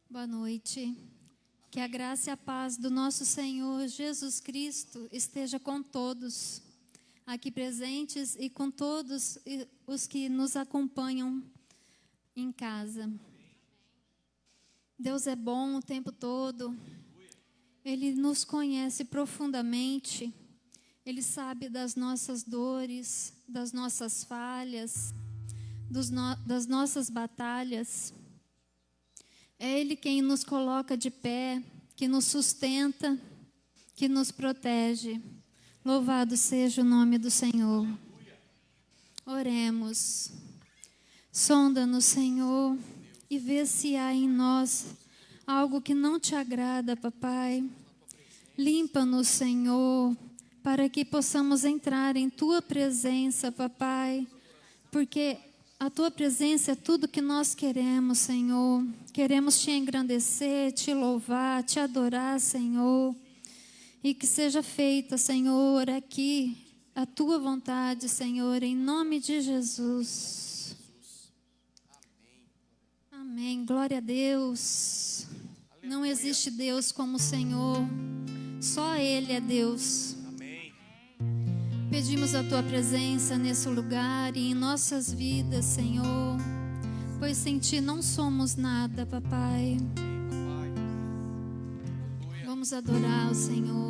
Boa noite. Que a graça e a paz do nosso Senhor Jesus Cristo esteja com todos aqui presentes e com todos os que nos acompanham em casa. Deus é bom o tempo todo. Ele nos conhece profundamente. Ele sabe das nossas dores, das nossas falhas, das nossas batalhas. É Ele quem nos coloca de pé, que nos sustenta, que nos protege. Louvado seja o nome do Senhor. Oremos. Sonda-nos, Senhor, e vê se há em nós algo que não te agrada, papai. Limpa-nos, Senhor, para que possamos entrar em tua presença, papai, porque a tua presença é tudo que nós queremos, Senhor. Queremos te engrandecer, te louvar, te adorar, Senhor. E que seja feita, Senhor, aqui a tua vontade, Senhor, em nome de Jesus. Amém. Glória a Deus. Não existe Deus como o Senhor. Só Ele é Deus. Pedimos a tua presença nesse lugar e em nossas vidas, Senhor, pois sem ti não somos nada, papai. Vamos adorar o Senhor.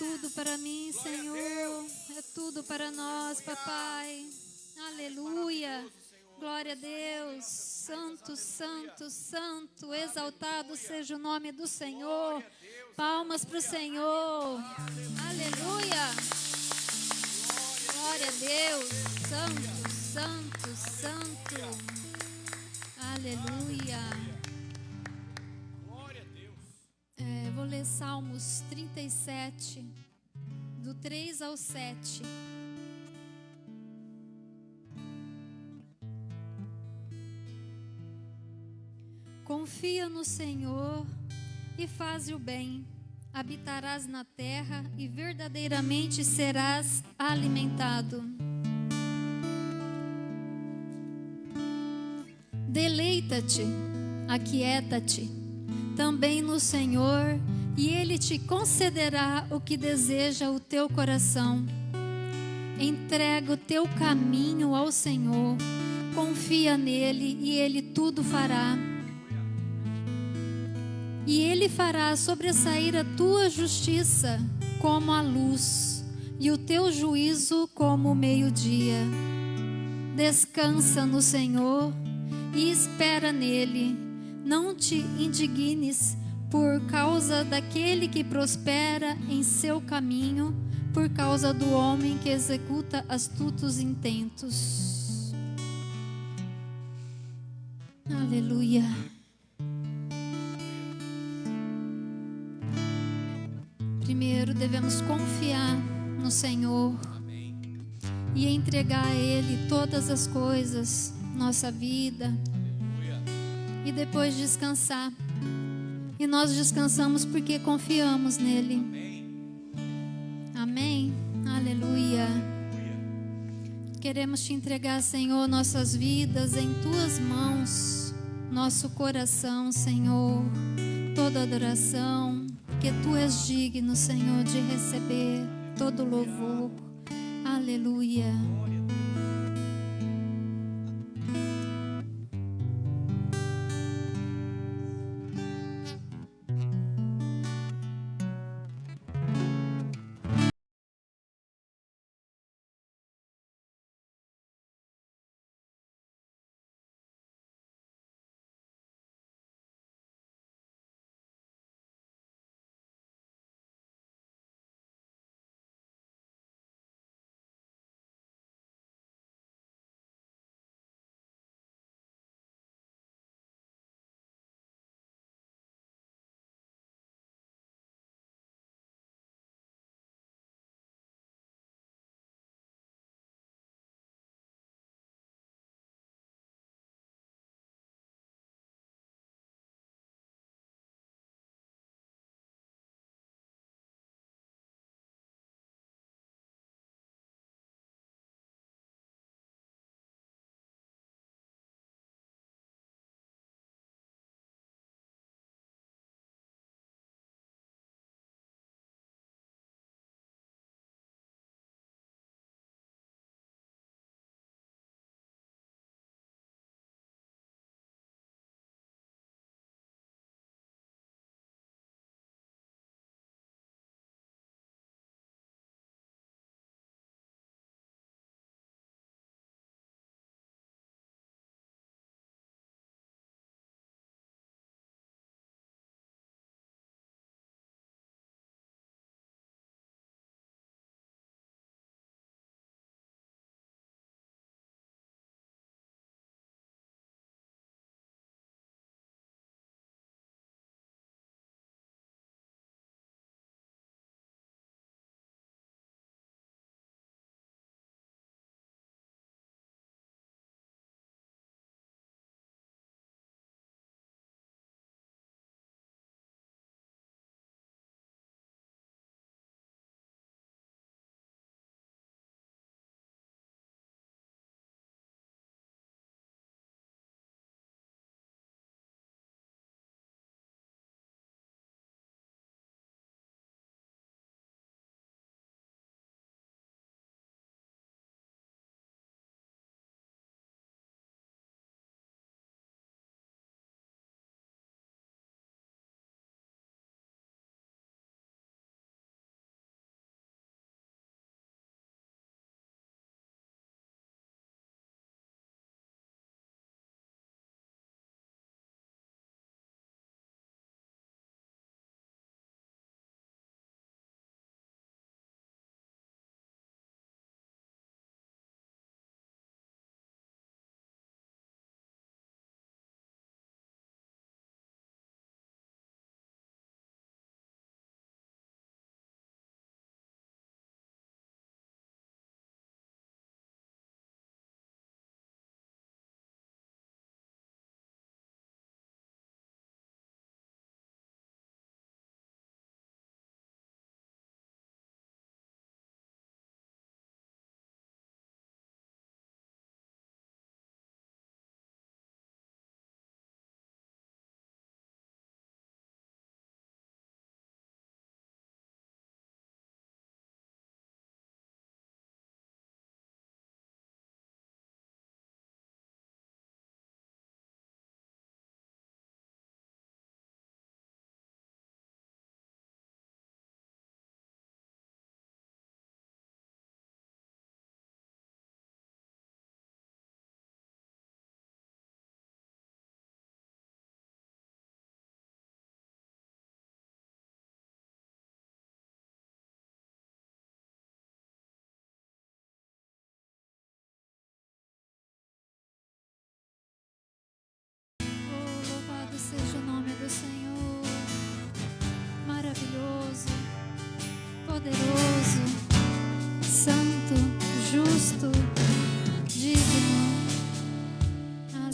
tudo para mim, Senhor. É tudo para nós, papai. Aleluia. Glória a Deus. Santo, santo, santo. Exaltado seja o nome do Senhor. Palmas para o Senhor. Aleluia. Glória a Deus. Santo, santo, santo. Aleluia. Glória a Deus. Vou ler Salmos 37, do 3 ao 7. Confia no Senhor e faze o bem. Habitarás na terra e verdadeiramente serás alimentado. Deleita-te, aquieta-te também no Senhor, e Ele te concederá o que deseja o teu coração. Entrega o teu caminho ao Senhor, confia nele e Ele tudo fará. E Ele fará sobressair a tua justiça como a luz, e o teu juízo como o meio-dia. Descansa no Senhor e espera nele. Não te indignes por causa daquele que prospera em seu caminho, por causa do homem que executa astutos intentos. Aleluia. Primeiro devemos confiar no Senhor e entregar a Ele todas as coisas, nossa vida, e depois descansar. E nós descansamos porque confiamos nele. Amém? Aleluia. Queremos te entregar, Senhor, nossas vidas em tuas mãos, nosso coração, Senhor, toda adoração, porque tu és digno, Senhor, de receber todo louvor. Aleluia.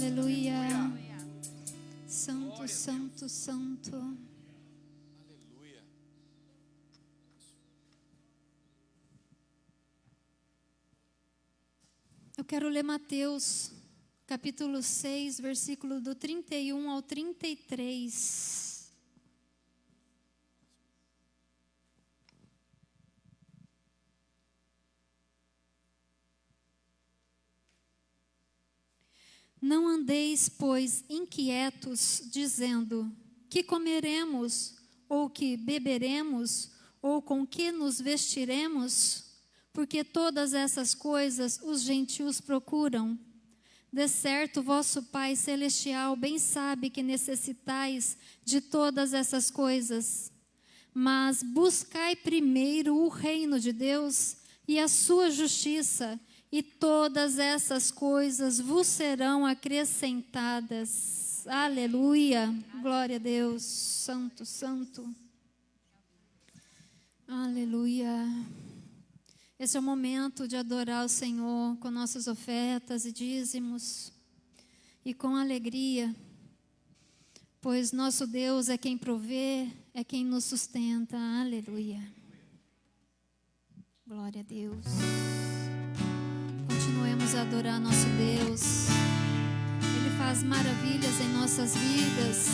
Aleluia. Santo, santo, santo. Aleluia. Eu quero ler Mateus, capítulo 6, versículo do 31 ao 33. Não andeis, pois, inquietos, dizendo: que comeremos, ou que beberemos, ou com que nos vestiremos? Porque todas essas coisas os gentios procuram. De certo, vosso Pai Celestial bem sabe que necessitais de todas essas coisas. Mas buscai primeiro o reino de Deus e a sua justiça, e todas essas coisas vos serão acrescentadas. Aleluia. Glória a Deus. Santo, santo. Aleluia. Esse é o momento de adorar o Senhor com nossas ofertas e dízimos e com alegria, pois nosso Deus é quem provê, é quem nos sustenta. Aleluia. Glória a Deus. Continuemos a adorar nosso Deus. Ele faz maravilhas em nossas vidas.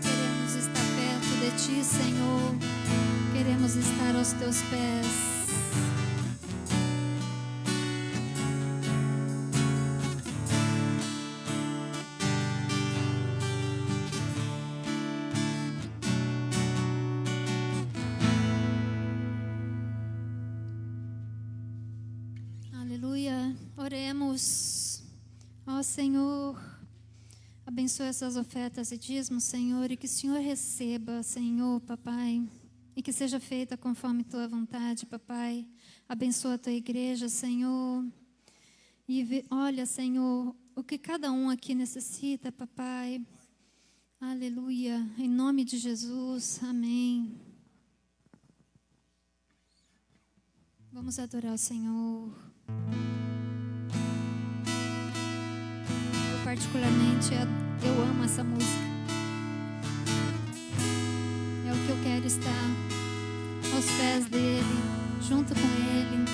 Queremos estar perto de Ti, Senhor. Queremos estar aos Teus pés. Aleluia. Oremos. Ó Senhor, abençoa essas ofertas e dízimos, Senhor, e que o Senhor receba, Senhor, papai, e que seja feita conforme tua vontade, papai. Abençoa a tua igreja, Senhor, e olha, Senhor, o que cada um aqui necessita, papai. Aleluia. Em nome de Jesus, amém. Vamos adorar o Senhor. Eu particularmente, eu amo essa música. É o que eu quero estar aos pés dele, junto com ele.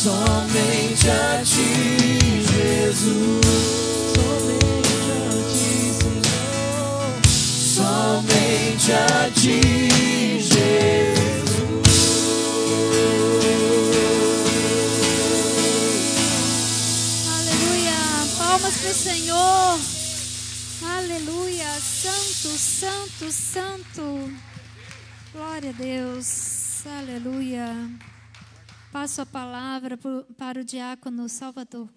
Somente a ti, Jesus. Somente a ti, Jesus. Aleluia. Palmas para o Senhor. Aleluia. Santo, santo, santo. Glória a Deus. Aleluia. Passo a palavra para o diácono Salvador.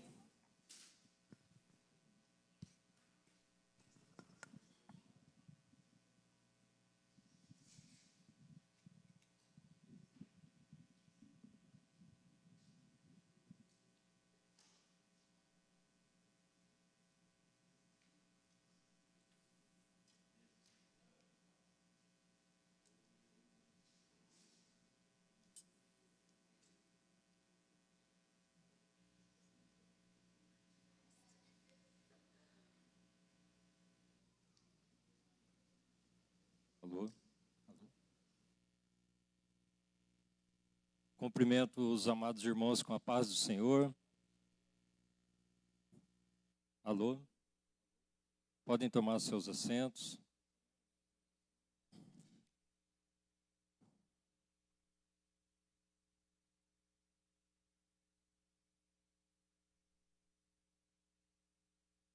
Alô? Cumprimento os amados irmãos com a paz do Senhor. Alô? Podem tomar seus assentos.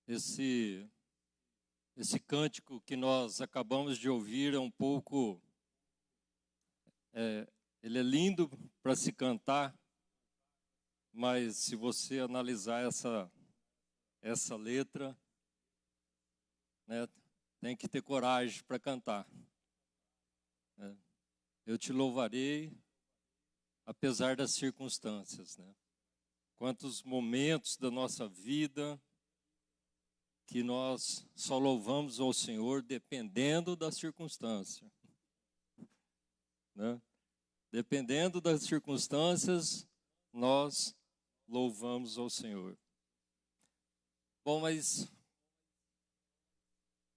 Esse cântico que nós acabamos de ouvir é um pouco... ele é lindo para se cantar, mas se você analisar essa letra, né, tem que ter coragem para cantar. Né? Eu te louvarei, apesar das circunstâncias. Né? Quantos momentos da nossa vida que nós só louvamos ao Senhor dependendo da circunstância. Né? Dependendo das circunstâncias, nós louvamos ao Senhor. Bom, mas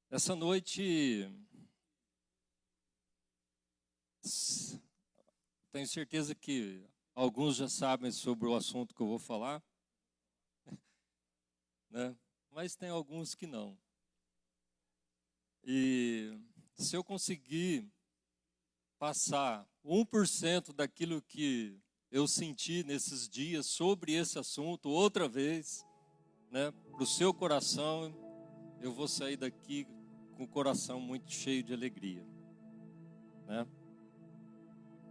essa noite, tenho certeza que alguns já sabem sobre o assunto que eu vou falar, né? Mas tem alguns que não. E se eu conseguir passar 1% daquilo que eu senti nesses dias sobre esse assunto, outra vez, né, para o seu coração, eu vou sair daqui com o coração muito cheio de alegria. Né?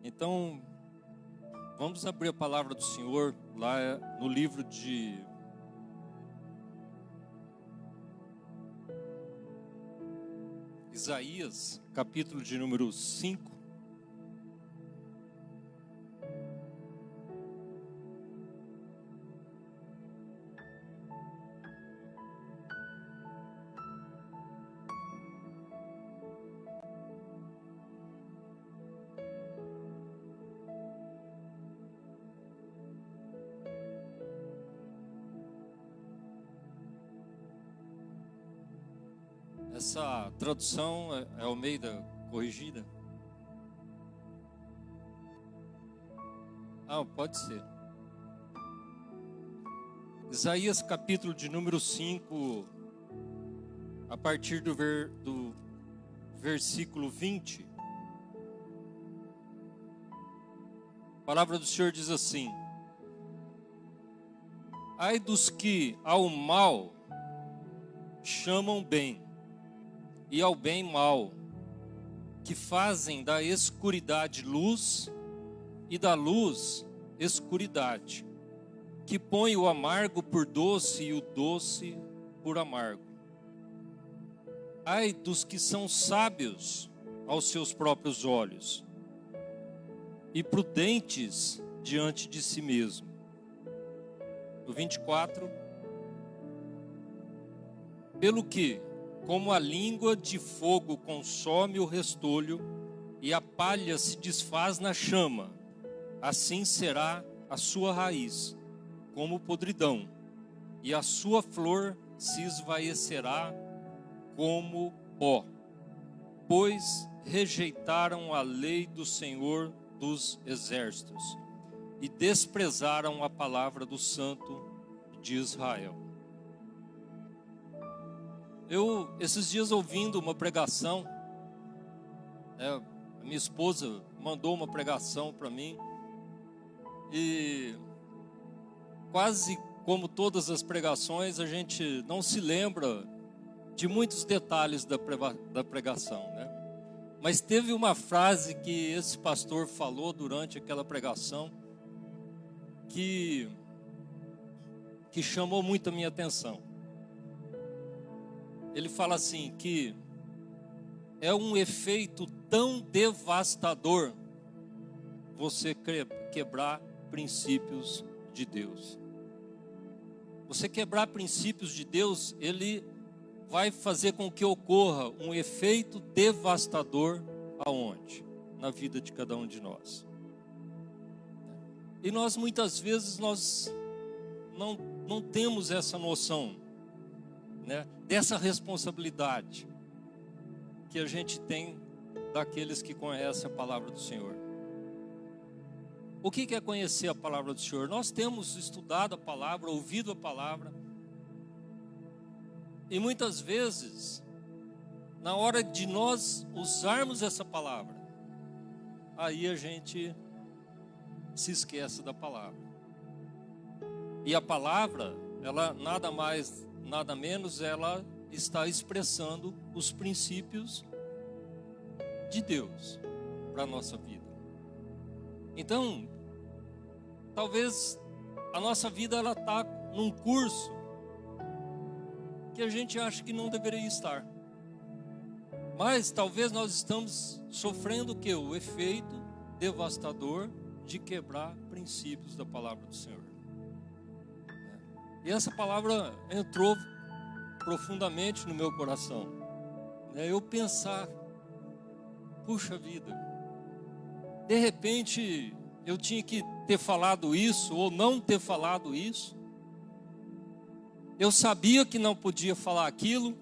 Então, vamos abrir a palavra do Senhor lá no livro de Isaías, capítulo de número 5. Essa tradução é Almeida corrigida? Ah, pode ser. Isaías capítulo de número 5, a partir do versículo 20. A palavra do Senhor diz assim: ai dos que ao mal chamam bem, e ao bem mal, que fazem da escuridade luz e da luz escuridade, que põe o amargo por doce e o doce por amargo. Ai dos que são sábios aos seus próprios olhos e prudentes diante de si mesmo. No 24, pelo que, como a língua de fogo consome o restolho e a palha se desfaz na chama, assim será a sua raiz, como podridão, e a sua flor se esvaecerá como pó, pois rejeitaram a lei do Senhor dos exércitos e desprezaram a palavra do Santo de Israel. Eu, esses dias, ouvindo uma pregação, a minha esposa mandou uma pregação para mim, e quase como todas as pregações, a gente não se lembra de muitos detalhes da pregação, né? Mas teve uma frase que esse pastor falou durante aquela pregação que chamou muito a minha atenção. Ele fala assim, que é um efeito tão devastador você quebrar princípios de Deus. Você quebrar princípios de Deus, ele vai fazer com que ocorra um efeito devastador aonde? Na vida de cada um de nós. E nós muitas vezes não temos essa noção, né, dessa responsabilidade que a gente tem daqueles que conhecem a palavra do Senhor. O que é conhecer a palavra do Senhor? Nós temos estudado a palavra, ouvido a palavra, e muitas vezes, na hora de nós usarmos essa palavra, aí a gente se esquece da palavra. E a palavra, ela nada mais, nada menos, ela está expressando os princípios de Deus para a nossa vida. Então, talvez a nossa vida ela está num curso que a gente acha que não deveria estar. Mas talvez nós estamos sofrendo o quê? O efeito devastador de quebrar princípios da palavra do Senhor. E essa palavra entrou profundamente no meu coração. Eu pensar, puxa vida, de repente eu tinha que ter falado isso ou não ter falado isso. Eu sabia que não podia falar aquilo.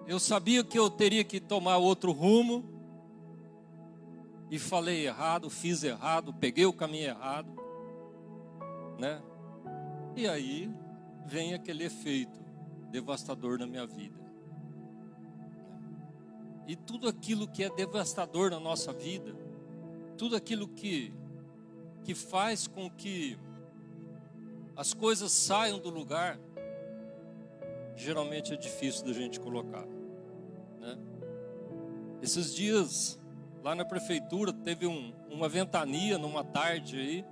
Eu sabia que eu teria que tomar outro rumo. E falei errado, fiz errado, peguei o caminho errado, né? E aí vem aquele efeito devastador na minha vida. E tudo aquilo que é devastador na nossa vida, tudo aquilo que faz com que as coisas saiam do lugar, geralmente é difícil da gente colocar, né? Esses dias, lá na prefeitura, teve uma ventania numa tarde aí,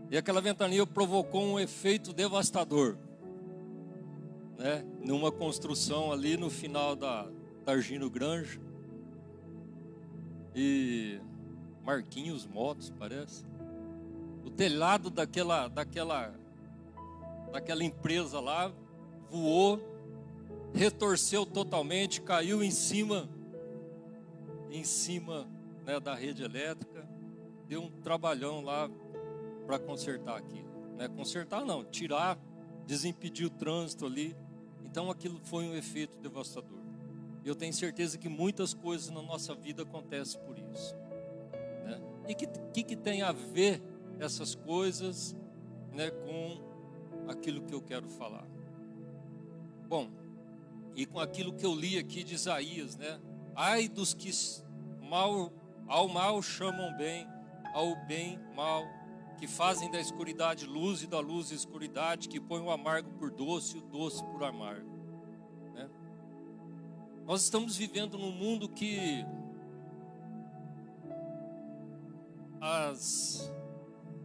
e aquela ventania provocou um efeito devastador, né? Numa construção ali no final da Argino Granja, e Marquinhos Motos, parece. O telhado daquela empresa lá voou, retorceu totalmente, caiu em cima, né, da rede elétrica. Deu um trabalhão lá para consertar aquilo, né? Consertar não, tirar, desimpedir o trânsito ali. Então aquilo foi um efeito devastador. E eu tenho certeza que muitas coisas na nossa vida acontecem por isso, né? E que tem a ver essas coisas, né, com aquilo que eu quero falar? Bom, e com aquilo que eu li aqui de Isaías, né? Ai dos que ao mal chamam bem, ao bem mal, que fazem da escuridade luz e da luz escuridade, que põem o amargo por doce e o doce por amargo, né? Nós estamos vivendo num mundo que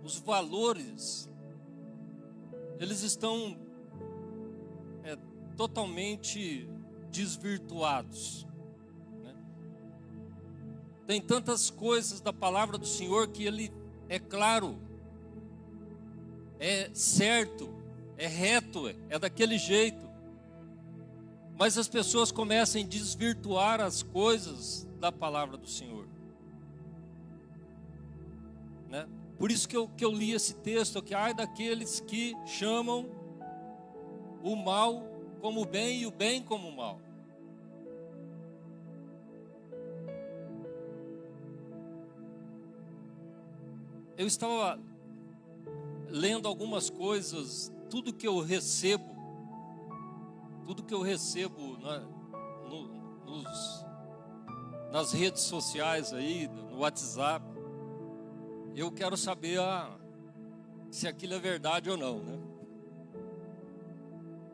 os valores, eles estão totalmente desvirtuados, né? Tem tantas coisas da palavra do Senhor que ele é claro, é certo, é reto, é daquele jeito. Mas as pessoas começam a desvirtuar as coisas da palavra do Senhor, né? Por isso que eu li esse texto aqui. Ai daqueles que chamam o mal como bem e o bem como mal. eu estava lendo algumas coisas, tudo que eu recebo nas redes sociais aí, no WhatsApp, eu quero saber se aquilo é verdade ou não, né?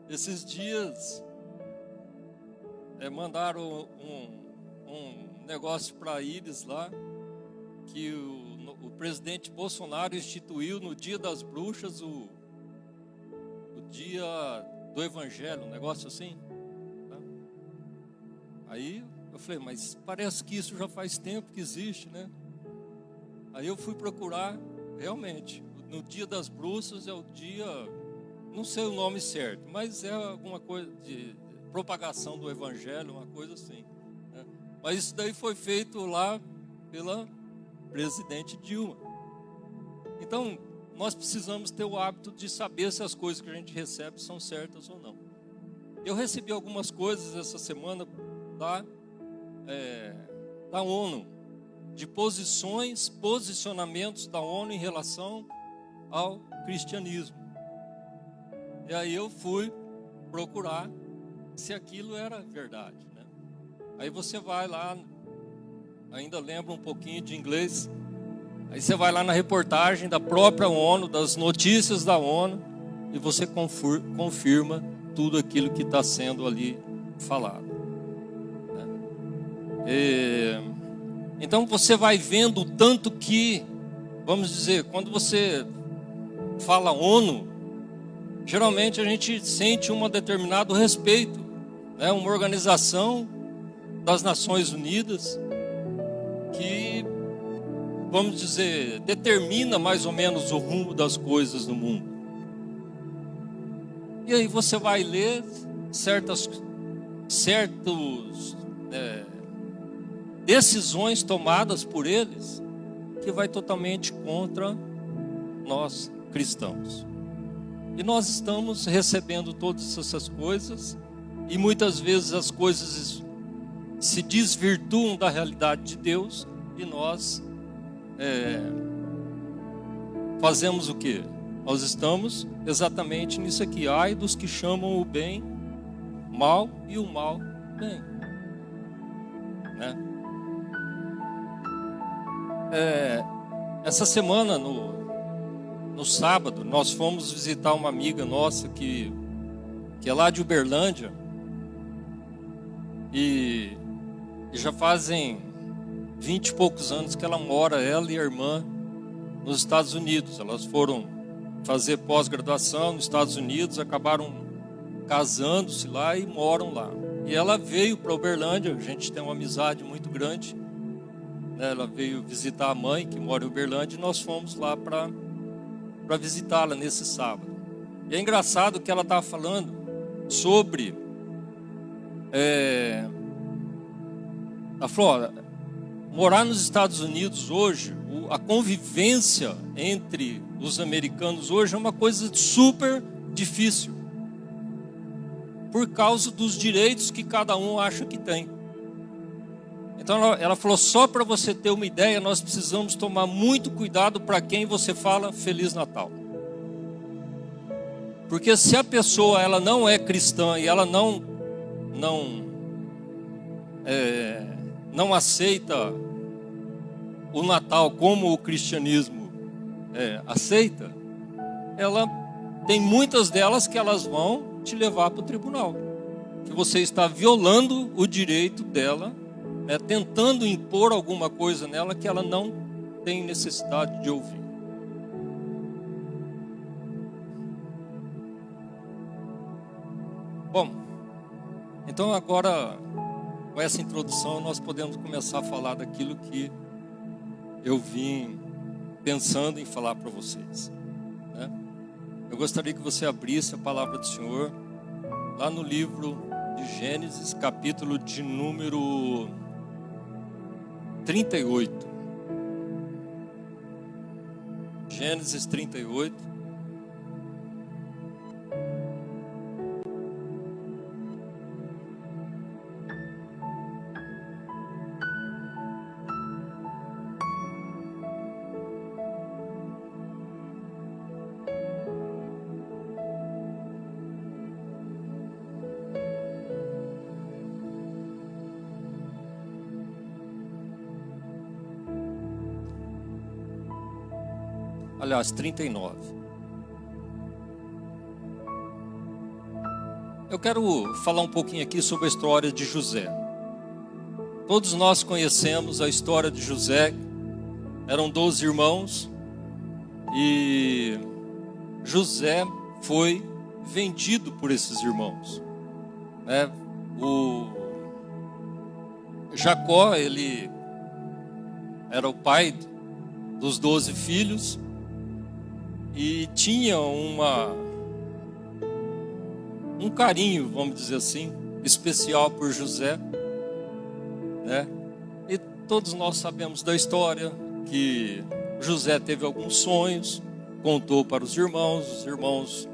Esses dias mandaram um negócio para eles lá, que o presidente Bolsonaro instituiu no Dia das Bruxas o dia do Evangelho, um negócio assim, tá? Aí eu falei, mas parece que isso já faz tempo que existe, né? Aí eu fui procurar, realmente, no Dia das Bruxas é o dia, não sei o nome certo, mas é alguma coisa de propagação do Evangelho, uma coisa assim, né? Mas isso daí foi feito lá pela presidente Dilma. Então, nós precisamos ter o hábito de saber se as coisas que a gente recebe são certas ou não. Eu recebi algumas coisas essa semana da ONU, de posicionamentos da ONU em relação ao cristianismo. E aí eu fui procurar se aquilo era verdade, né? Aí você vai lá, ainda lembra um pouquinho de inglês, aí você vai lá na reportagem da própria ONU, das notícias da ONU, e você confirma tudo aquilo que está sendo ali falado, né? Então você vai vendo o tanto que, vamos dizer, quando você fala ONU, geralmente a gente sente um determinado respeito, né? Uma organização das Nações Unidas que, vamos dizer, determina mais ou menos o rumo das coisas no mundo. E aí você vai ler certas decisões tomadas por eles que vai totalmente contra nós cristãos. E nós estamos recebendo todas essas coisas e muitas vezes as coisas se desvirtuam da realidade de Deus e nós fazemos o quê? Nós estamos exatamente nisso aqui. Ai dos que chamam o bem mal e o mal bem, né? Essa semana, no sábado, nós fomos visitar uma amiga nossa que é lá de Uberlândia e já fazem 20 e poucos anos que ela mora, ela e a irmã, nos Estados Unidos. Elas foram fazer pós-graduação nos Estados Unidos, acabaram casando-se lá e moram lá. E ela veio para Uberlândia, a gente tem uma amizade muito grande, né? Ela veio visitar a mãe, que mora em Uberlândia, e nós fomos lá para visitá-la nesse sábado. E é engraçado que ela estava falando sobre a Flora, morar nos Estados Unidos hoje, a convivência entre os americanos hoje é uma coisa super difícil, por causa dos direitos que cada um acha que tem. Então ela falou, só para você ter uma ideia, nós precisamos tomar muito cuidado para quem você fala Feliz Natal. Porque se a pessoa ela não é cristã e ela não aceita o Natal como o cristianismo aceita, ela tem muitas delas que elas vão te levar para o tribunal, que você está violando o direito dela, né, tentando impor alguma coisa nela que ela não tem necessidade de ouvir. Bom, então agora, com essa introdução, nós podemos começar a falar daquilo que eu vim pensando em falar para vocês, né? Eu gostaria que você abrisse a palavra do Senhor lá no livro de Gênesis, capítulo de número 38. Gênesis 38. aliás, 39. Eu quero falar um pouquinho aqui sobre a história de José. Todos nós conhecemos a história de José. Eram 12 irmãos e José foi vendido por esses irmãos, né? O Jacó, ele era o pai dos 12 filhos e tinha um carinho, vamos dizer assim, especial por José, né? E todos nós sabemos da história que José teve alguns sonhos, contou para os irmãos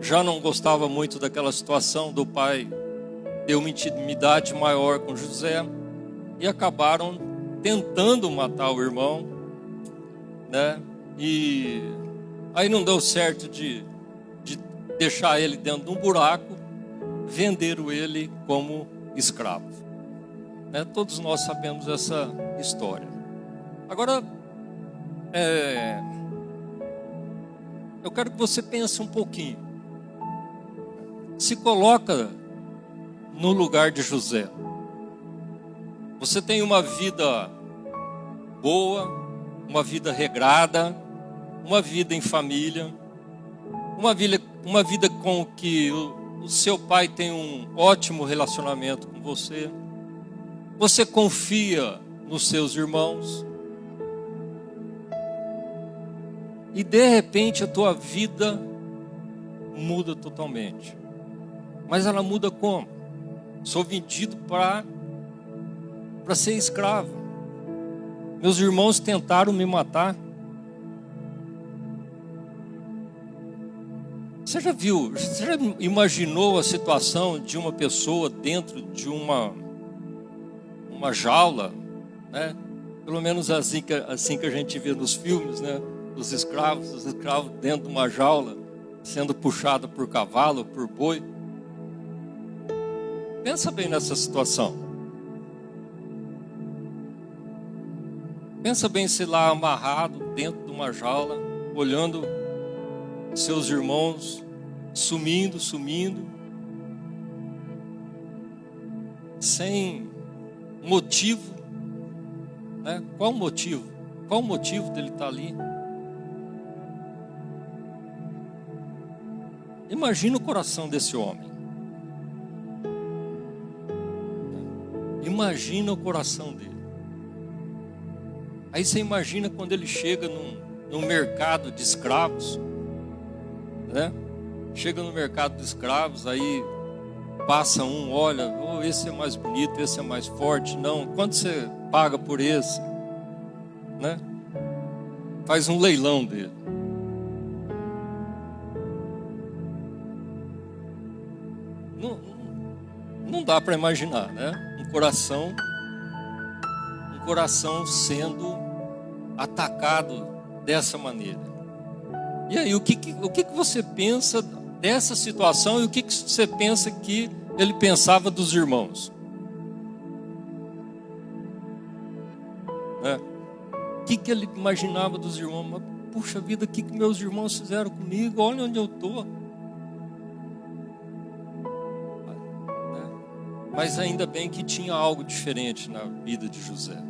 já não gostavam muito daquela situação do pai ter uma intimidade maior com José e acabaram tentando matar o irmão, né? E aí não deu certo de deixar ele dentro de um buraco, venderam ele como escravo, né? Todos nós sabemos essa história. Agora, eu quero que você pense um pouquinho. Se coloca no lugar de José. Você tem uma vida boa, uma vida regrada, uma vida em família, uma vida com que o seu pai tem um ótimo relacionamento com você. Você confia nos seus irmãos. E de repente a tua vida muda totalmente. Mas ela muda como? Sou vendido para ser escravo. Meus irmãos tentaram me matar. Você já imaginou a situação de uma pessoa dentro de uma jaula, né? Pelo menos assim que a gente vê nos filmes, né? Os escravos dentro de uma jaula, sendo puxado por cavalo, por boi. Pensa bem nessa situação. Pensa bem se lá amarrado dentro de uma jaula, olhando seus irmãos sumindo, sem motivo, né? Qual o motivo? Qual o motivo dele estar ali? Imagina o coração desse homem. Imagina o coração dele. Aí você imagina quando ele chega num mercado de escravos, né? Chega no mercado de escravos, aí passa um, olha, oh, esse é mais bonito, esse é mais forte. Não, quanto você paga por esse? Né? Faz um leilão dele. Não dá para imaginar, né? Um coração sendo atacado dessa maneira. E aí, o que você pensa dessa situação e o que você pensa que ele pensava dos irmãos? Né? O que ele imaginava dos irmãos? Mas, puxa vida, o que meus irmãos fizeram comigo? Olha onde eu estou. Mas ainda bem que tinha algo diferente na vida de José.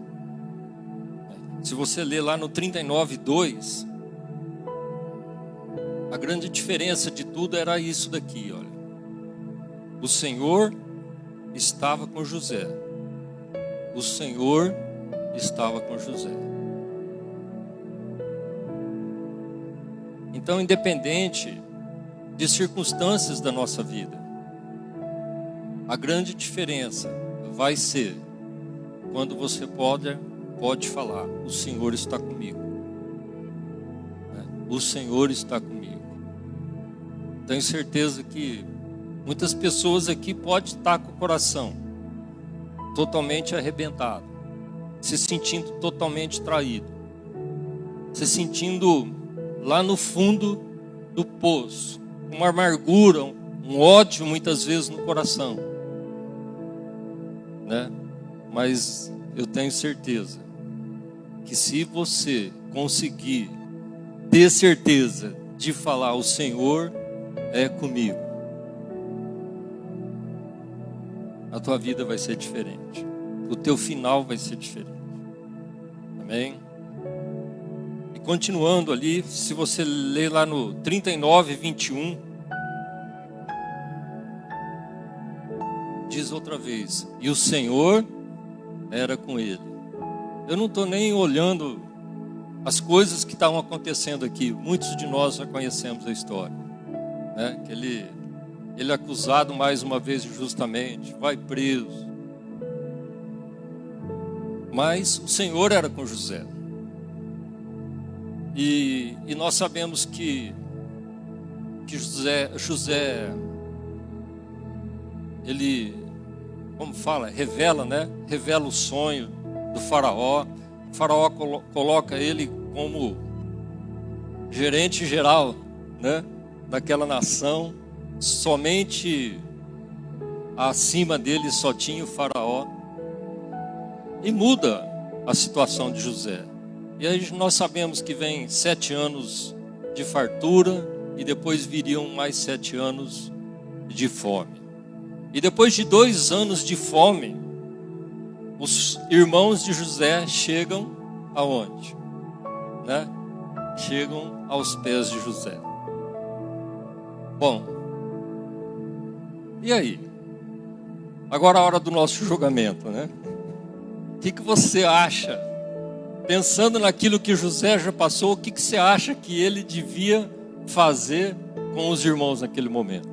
Se você ler lá no 39:2, a grande diferença de tudo era isso daqui, olha. O Senhor estava com José. O Senhor estava com José. Então, independente de circunstâncias da nossa vida, a grande diferença vai ser quando você pode falar: o Senhor está comigo. O Senhor está comigo. Tenho certeza que muitas pessoas aqui podem estar com o coração totalmente arrebentado, se sentindo totalmente traído, se sentindo lá no fundo do poço, uma amargura, um ódio muitas vezes no coração, né? Mas eu tenho certeza que se você conseguir ter certeza de falar: o Senhor é comigo, a tua vida vai ser diferente, o teu final vai ser diferente. Amém? E continuando ali, se você ler lá no 39, 21, diz outra vez: e o Senhor era com ele. Eu não estou nem olhando as coisas que estavam acontecendo aqui. Muitos de nós já conhecemos a história, né? Que ele é acusado mais uma vez injustamente, vai preso. Mas o Senhor era com José. E nós sabemos que José, ele, como fala, revela, né? Revela o sonho do faraó. O faraó coloca ele como gerente geral, né, daquela nação. Somente acima dele só tinha o faraó. E muda a situação de José. E aí nós sabemos que vem 7 anos de fartura e depois viriam mais 7 anos de fome. E depois de 2 anos de fome, os irmãos de José chegam aonde? Né? Chegam aos pés de José. Bom, e aí? Agora é a hora do nosso julgamento, né? O que você acha? Pensando naquilo que José já passou, o que você acha que ele devia fazer com os irmãos naquele momento?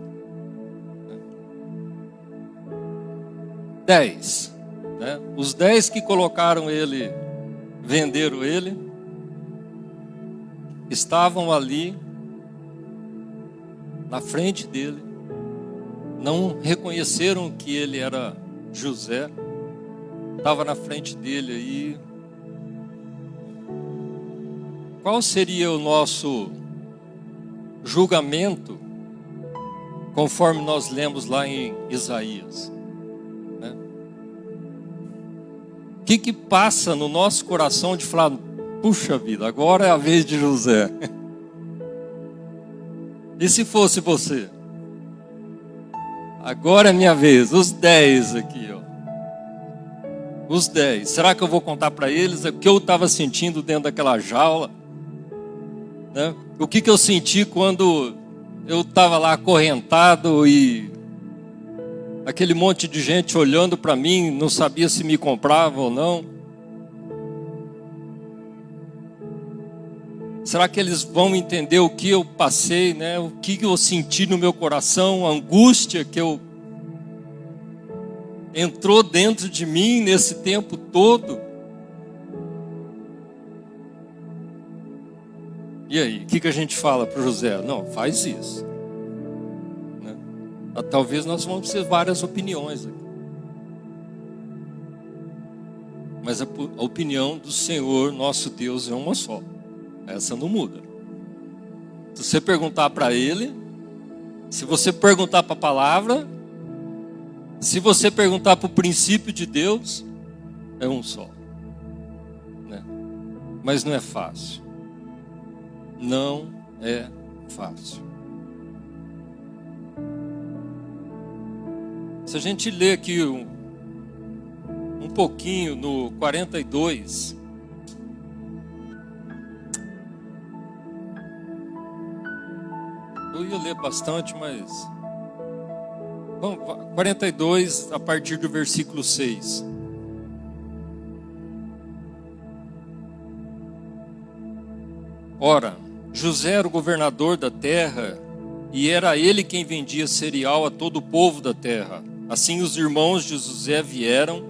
10, né? Os 10 que colocaram ele, venderam ele, estavam ali na frente dele, não reconheceram que ele era José, estava na frente dele aí. Qual seria o nosso julgamento, conforme nós lemos lá em Isaías? Né? O que passa no nosso coração de falar: puxa vida, agora é a vez de José? E se fosse você? Agora é minha vez, os 10 aqui, ó. Os 10. Será que eu vou contar para eles o que eu estava sentindo dentro daquela jaula? Né? O que eu senti quando eu estava lá acorrentado e aquele monte de gente olhando para mim, não sabia se me comprava ou não? Será que eles vão entender o que eu passei, né? O que eu senti no meu coração, a angústia que entrou dentro de mim nesse tempo todo? E aí, o que a gente fala para o José? Não, faz isso. Né? Talvez nós vamos ter várias opiniões aqui. Mas a opinião do Senhor, nosso Deus, é uma só. Essa não muda. Se você perguntar para Ele, se você perguntar para a palavra, se você perguntar para o princípio de Deus, é um só. Né? Mas não é fácil. Não é fácil. Se a gente ler aqui um pouquinho no 42, eu ia ler bastante, mas bom, 42 a partir do versículo 6. Ora, José era o governador da terra, e era ele quem vendia cereal a todo o povo da terra. Assim os irmãos de José vieram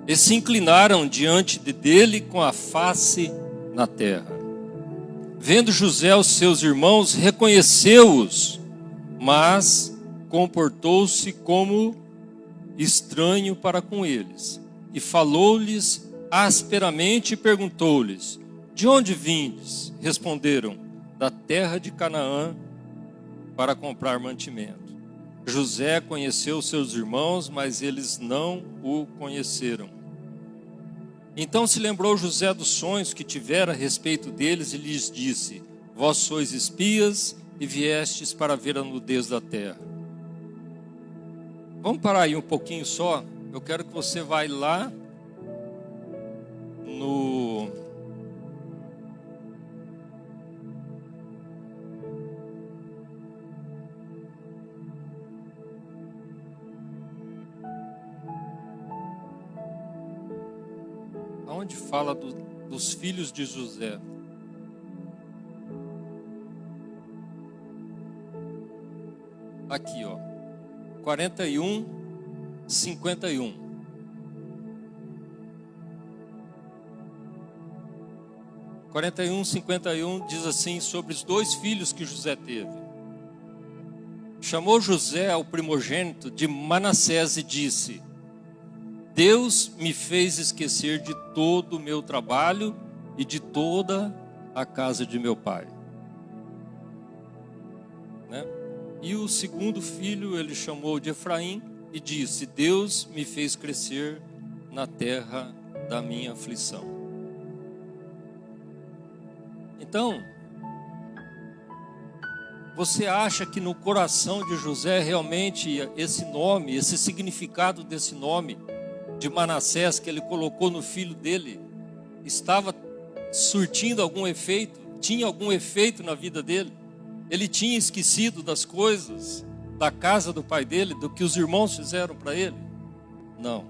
e se inclinaram diante dele com a face na terra. Vendo José os seus irmãos, reconheceu-os, mas comportou-se como estranho para com eles. E falou-lhes asperamente e perguntou-lhes: de onde vindes? Responderam: da terra de Canaã, para comprar mantimento. José conheceu seus irmãos, mas eles não o conheceram. Então se lembrou José dos sonhos que tivera a respeito deles e lhes disse: vós sois espias e viestes para ver a nudez da terra. Vamos parar aí um pouquinho só. Eu quero que você vá lá no... Onde fala dos filhos de José. Aqui, ó. 41, 51. Diz assim sobre os 2 filhos que José teve. Chamou José ao primogênito de Manassés e disse: Deus me fez esquecer de todo o meu trabalho e de toda a casa de meu pai. Né? E o segundo filho ele chamou de Efraim e disse: Deus me fez crescer na terra da minha aflição. Então, você acha que no coração de José realmente esse nome, esse significado desse nome de Manassés que ele colocou no filho dele, estava surtindo algum efeito, tinha algum efeito na vida dele? Ele tinha esquecido das coisas da casa do pai dele, do que os irmãos fizeram para ele? Não.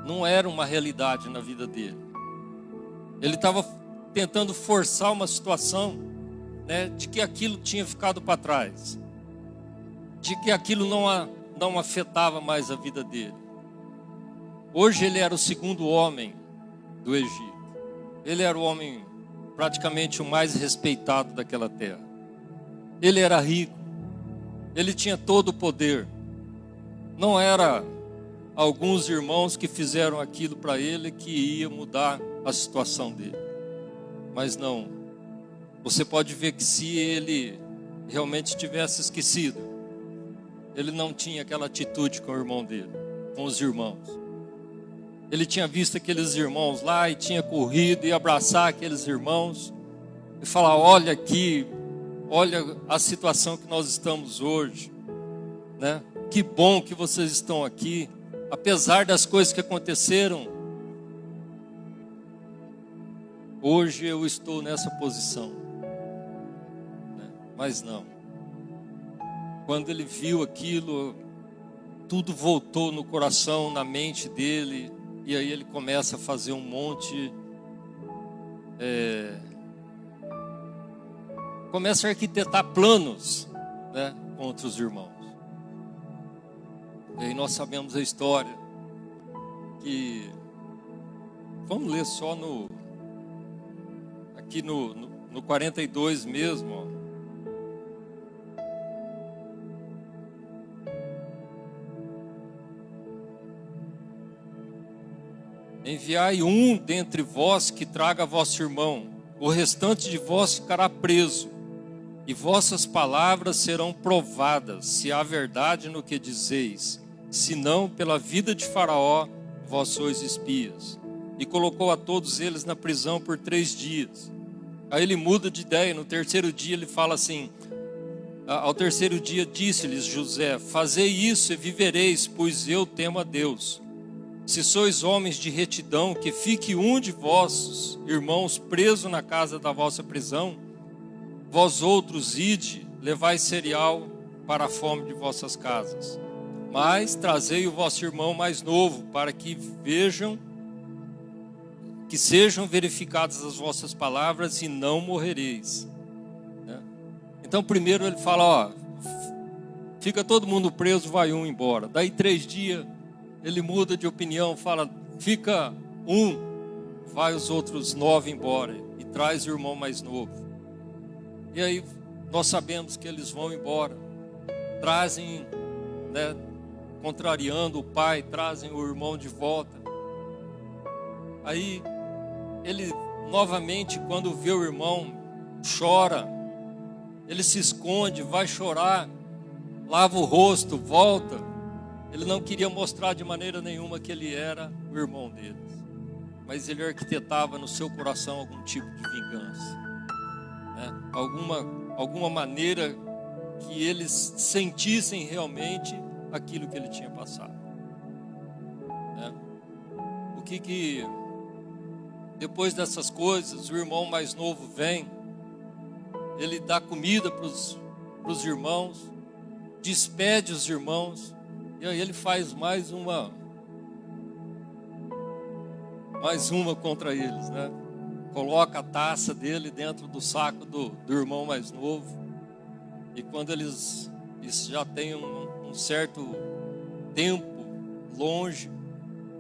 Não era uma realidade na vida dele. Ele estava tentando forçar uma situação, né, de que aquilo tinha ficado para trás, de que aquilo não afetava mais a vida dele. Hoje ele era o segundo homem do Egito. Ele era o homem praticamente o mais respeitado daquela terra. Ele era rico. Ele tinha todo o poder. Não era alguns irmãos que fizeram aquilo para ele que ia mudar a situação dele. Mas não. Você pode ver que se ele realmente tivesse esquecido, ele não tinha aquela atitude com o irmão dele, com os irmãos. Ele tinha visto aqueles irmãos lá e tinha corrido e abraçar aqueles irmãos e falar: olha aqui, olha a situação que nós estamos hoje, né? Que bom que vocês estão aqui, apesar das coisas que aconteceram. Hoje eu estou nessa posição, né? Mas não. Quando ele viu aquilo, tudo voltou no coração, na mente dele. E aí ele começa a fazer um monte, começa a arquitetar planos, né, contra os irmãos. E aí nós sabemos a história, que, vamos ler só aqui no 42 mesmo, ó. Enviai um dentre vós que traga vosso irmão, o restante de vós ficará preso, e vossas palavras serão provadas, se há verdade no que dizeis, senão pela vida de Faraó, vós sois espias. E colocou a todos eles na prisão por 3 dias. Aí ele muda de ideia, no terceiro dia ele fala assim: ao terceiro dia disse-lhes José: fazei isso e vivereis, pois eu temo a Deus. Se sois homens de retidão, que fique um de vossos irmãos preso na casa da vossa prisão, vós outros ide, levai cereal para a fome de vossas casas. Mas trazei o vosso irmão mais novo, para que vejam, que sejam verificadas as vossas palavras e não morrereis. Então primeiro ele fala: ó, fica todo mundo preso, vai um embora. Daí 3 dias ele muda de opinião, fala: fica um, vai os outros 9 embora e traz o irmão mais novo. E aí nós sabemos que eles vão embora, trazem, né, contrariando o pai, trazem o irmão de volta. Aí ele novamente, quando vê o irmão, chora, ele se esconde, vai chorar, lava o rosto, volta. Ele não queria mostrar de maneira nenhuma que ele era o irmão deles. mas ele arquitetava no seu coração algum tipo de vingança, né? Alguma maneira que eles sentissem realmente aquilo que ele tinha passado, né? O que depois dessas coisas, o irmão mais novo vem, ele dá comida para os irmãos, despede os irmãos, e aí ele faz mais uma contra eles, né? Coloca a taça dele dentro do saco do irmão mais novo, e quando eles já têm um certo tempo longe,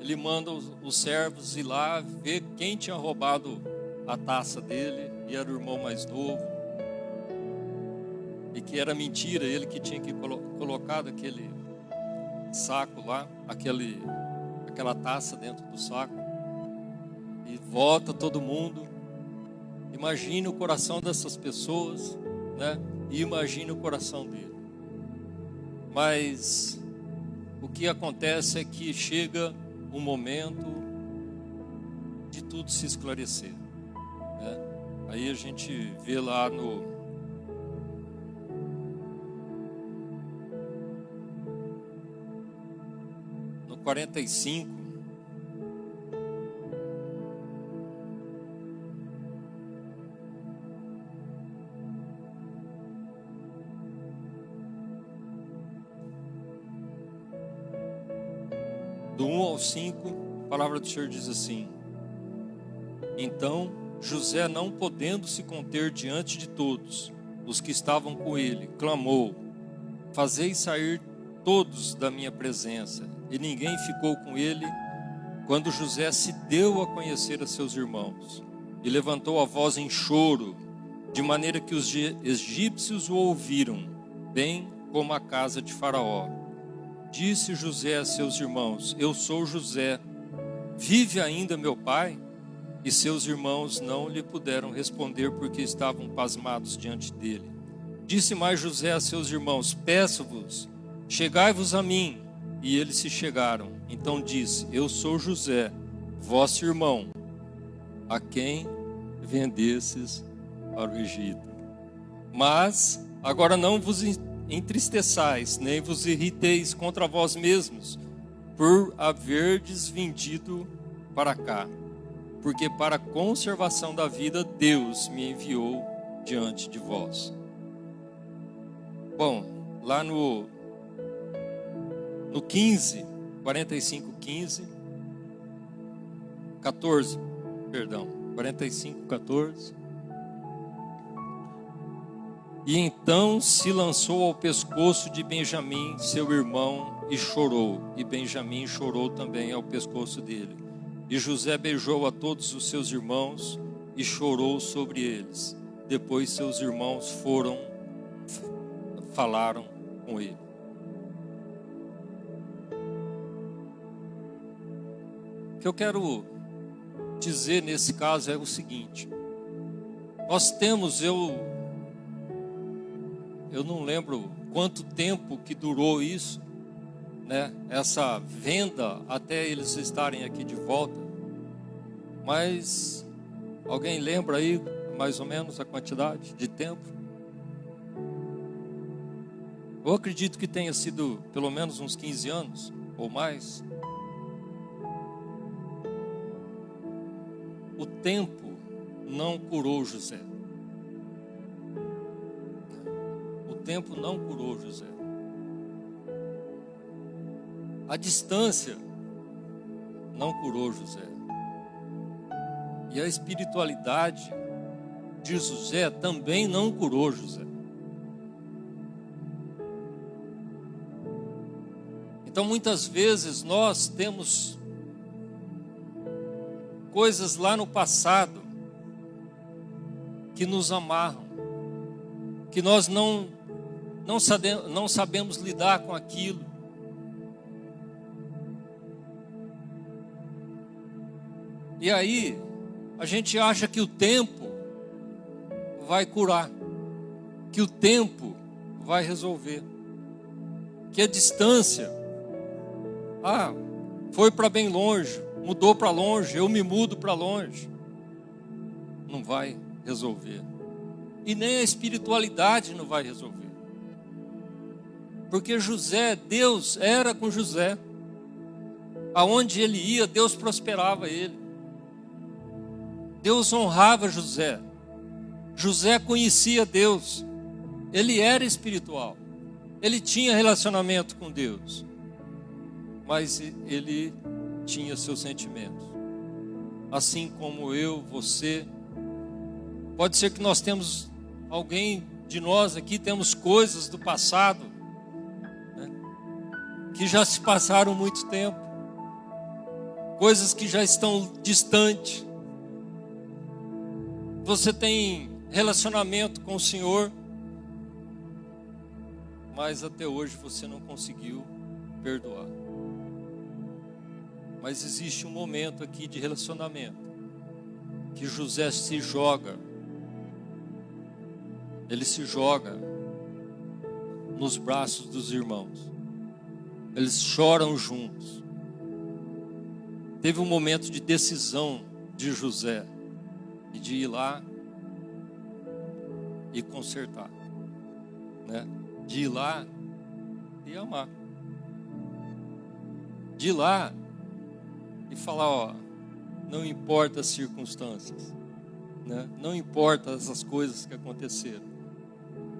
ele manda os servos ir lá ver quem tinha roubado a taça dele, e era o irmão mais novo, e que era mentira, ele que tinha que colocado aquele saco lá, aquela taça dentro do saco. E volta todo mundo. Imagine o coração dessas pessoas, né? E imagine o coração dele. Mas o que acontece é que chega um momento de tudo se esclarecer, né? Aí a gente vê lá no 45, do 1 ao 5, a palavra do Senhor diz assim: Então José, não podendo se conter diante de todos os que estavam com ele, clamou: Fazei sair todos da minha presença. E ninguém ficou com ele quando José se deu a conhecer a seus irmãos. E levantou a voz em choro, de maneira que os egípcios o ouviram, bem como a casa de Faraó. Disse José a seus irmãos: Eu sou José. Vive ainda meu pai? E seus irmãos não lhe puderam responder, porque estavam pasmados diante dele. Disse mais José a seus irmãos: Peço-vos, chegai-vos a mim. E eles se chegaram. Então disse: Eu sou José, vosso irmão, a quem vendestes para o Egito. Mas agora não vos entristeçais, nem vos irriteis contra vós mesmos, por haverdes vendido para cá, porque para a conservação da vida Deus me enviou diante de vós. Bom, lá no 15, 45, 15, 14, perdão, 45, 14. E então se lançou ao pescoço de Benjamim, seu irmão, e chorou. E Benjamim chorou também ao pescoço dele. E José beijou a todos os seus irmãos e chorou sobre eles. Depois seus irmãos falaram com ele. O que eu quero dizer nesse caso é o seguinte: nós temos, eu não lembro quanto tempo que durou isso, né? Essa venda até eles estarem aqui de volta, mas alguém lembra aí mais ou menos a quantidade de tempo? Eu acredito que tenha sido pelo menos uns 15 anos ou mais. O tempo não curou José. O tempo não curou José. A distância não curou José. E a espiritualidade de José também não curou José. Então muitas vezes nós temos coisas lá no passado que nos amarram, que nós não sabemos lidar com aquilo. E aí a gente acha que o tempo vai curar, que o tempo vai resolver, que a distância foi para bem longe, mudou para longe, eu me mudo para longe. Não vai resolver. E nem a espiritualidade não vai resolver. Porque José, Deus era com José. Aonde ele ia, Deus prosperava ele. Deus honrava José. José conhecia Deus. Ele era espiritual. Ele tinha relacionamento com Deus. Mas ele tinha seus sentimentos. Assim como eu, você. Pode ser que nós temos, alguém de nós aqui, temos coisas do passado, né, que já se passaram muito tempo. Coisas que já estão distantes. Você tem relacionamento com o Senhor, mas até hoje você não conseguiu perdoar. Mas existe um momento aqui de relacionamento que José se joga. Ele se joga nos braços dos irmãos. Eles choram juntos. Teve um momento de decisão de José, de ir lá e consertar, né? De ir lá e amar. De ir lá e falar, ó, não importa as circunstâncias, né? Não importa essas coisas que aconteceram.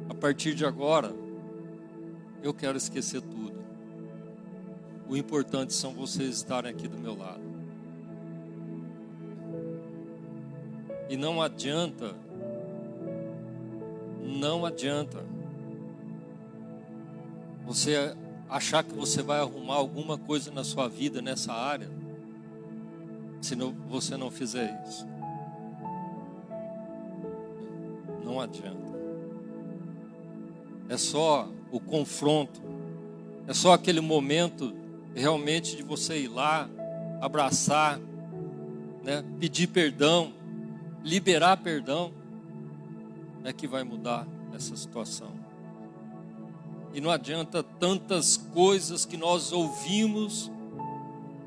A partir de agora, eu quero esquecer tudo. O importante são vocês estarem aqui do meu lado. E não adianta você achar que você vai arrumar alguma coisa na sua vida, nessa área, se você não fizer isso. Não adianta. É só o confronto, é só aquele momento realmente de você ir lá, abraçar, né, pedir perdão, liberar perdão, é que vai mudar essa situação. E não adianta tantas coisas que nós ouvimos,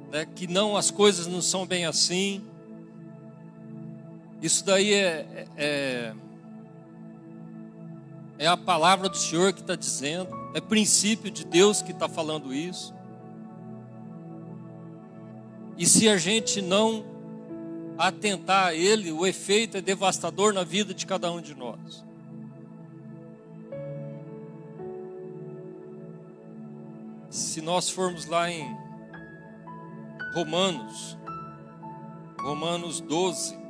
né, que não, as coisas não são bem assim. Isso daí é a palavra do Senhor que está dizendo, é princípio de Deus que está falando isso. E se a gente não atentar a ele, o efeito é devastador na vida de cada um de nós. Se nós formos lá em Romanos 12,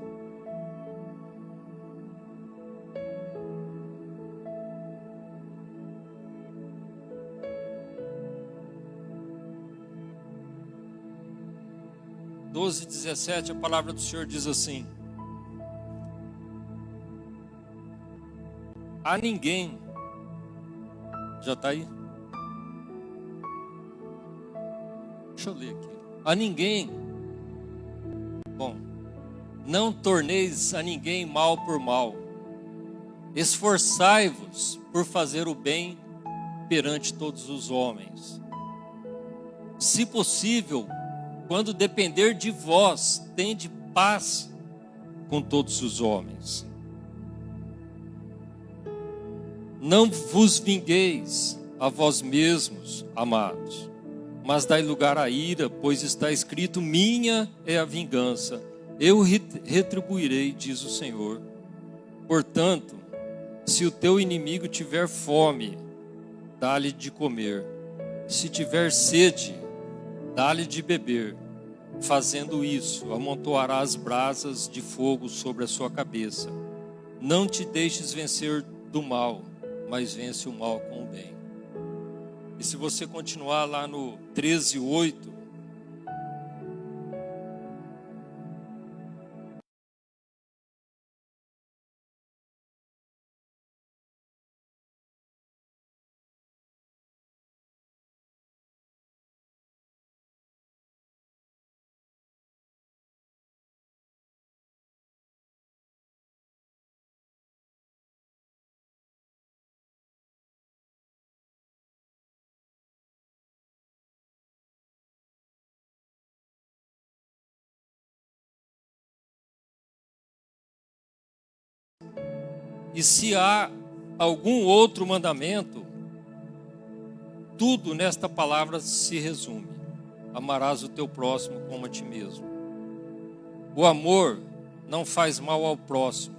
Doze, 17, a palavra do Senhor diz assim: a ninguém, já está aí? Deixa eu ler aqui. A ninguém, bom, não torneis a ninguém mal por mal, esforçai-vos por fazer o bem perante todos os homens. Se possível, quando depender de vós, tende paz com todos os homens. Não vos vingueis a vós mesmos, amados, mas dai lugar à ira, pois está escrito: minha é a vingança, eu retribuirei, diz o Senhor. Portanto, se o teu inimigo tiver fome, dá-lhe de comer. Se tiver sede, dá-lhe de beber. Fazendo isso, amontoarás brasas de fogo sobre a sua cabeça. Não te deixes vencer do mal, mas vence o mal com o bem. E se você continuar lá no 13:8, E se há algum outro mandamento, tudo nesta palavra se resume: amarás o teu próximo como a ti mesmo. O amor não faz mal ao próximo,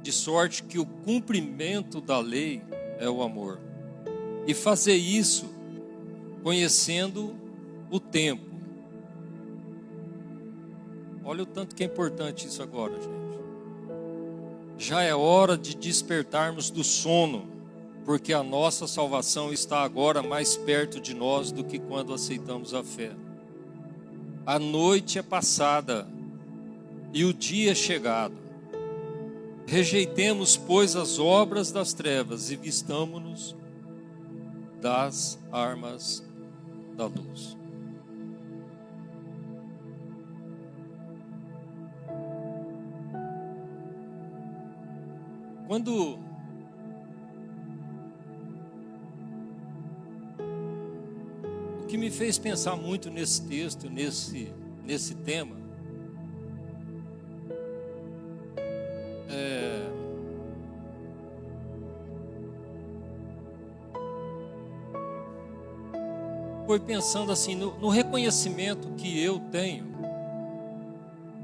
de sorte que o cumprimento da lei é o amor. E fazer isso conhecendo o tempo. Olha o tanto que é importante isso agora, gente. Já é hora de despertarmos do sono, porque a nossa salvação está agora mais perto de nós do que quando aceitamos a fé. A noite é passada e o dia é chegado. Rejeitemos, pois, as obras das trevas e vistamo-nos das armas da luz. Quando o que me fez pensar muito nesse texto, nesse tema, foi pensando assim no reconhecimento que eu tenho